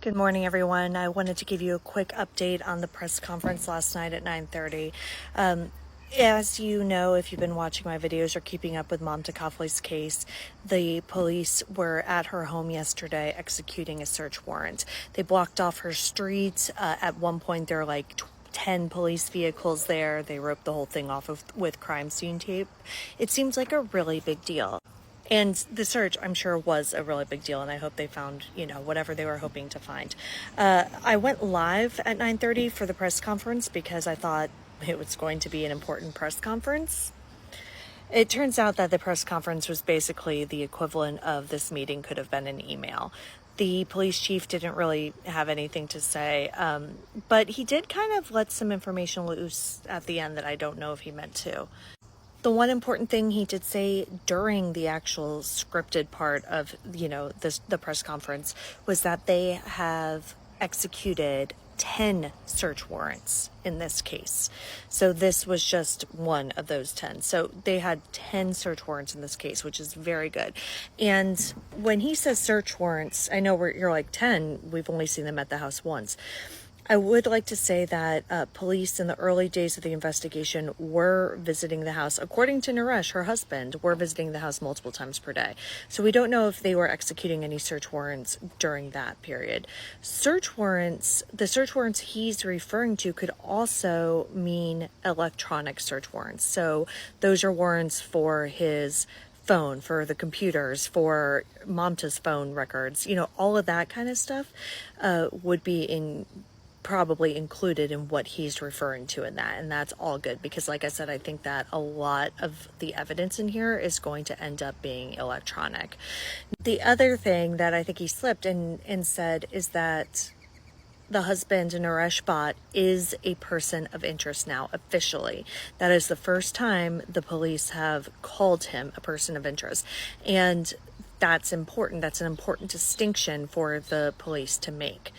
Good morning, everyone. I wanted to give you a quick update on the press conference last night at 9:30. As you know, if you've been watching my videos or keeping up with Mamta Kafle's case, the police were at her home yesterday executing a search warrant. They blocked off her street. At one point, there were like 10 police vehicles there. They roped the whole thing off with crime scene tape. It seems like a really big deal. And the search, I'm sure, was a really big deal, and I hope they found, whatever they were hoping to find. I went live at 9:30 for the press conference because I thought it was going to be an important press conference. It turns out that the press conference was basically the equivalent of this meeting could have been an email. The police chief didn't really have anything to say, but he did kind of let some information loose at the end that I don't know if he meant to. The one important thing he did say during the actual scripted part of, the press conference was that they have executed 10 search warrants in this case. So this was just one of those 10. So they had 10 search warrants in this case, which is very good. And when he says search warrants, I know you're like 10, we've only seen them at the house once. I would like to say that police in the early days of the investigation were visiting the house. According to Naresh, her husband, were visiting the house multiple times per day. So we don't know if they were executing any search warrants during that period. The search warrants he's referring to could also mean electronic search warrants. So those are warrants for his phone, for the computers, for Mamta's phone records, all of that kind of stuff would be probably included in what he's referring to in that. And that's all good because, like I said, I think that a lot of the evidence in here is going to end up being electronic. The other thing that I think he slipped and said is that the husband, Naresh Bhatt, is a person of interest now, officially. That is the first time the police have called him a person of interest. And that's important. That's an important distinction for the police to make.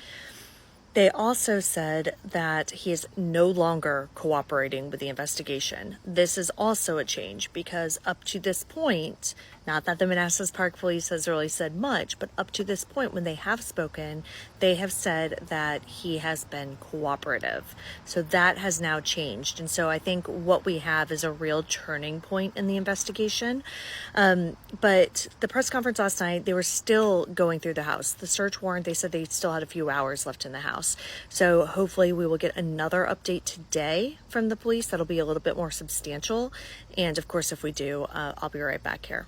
They also said that he is no longer cooperating with the investigation. This is also a change because up to this point, not that the Manassas Park Police has really said much, but up to this point when they have spoken, they have said that he has been cooperative. So that has now changed. And so I think what we have is a real turning point in the investigation. But the press conference last night, they were still going through the house. The search warrant, they said they still had a few hours left in the house. So hopefully we will get another update today from the police that'll be a little bit more substantial. And of course, if we do, I'll be right back here.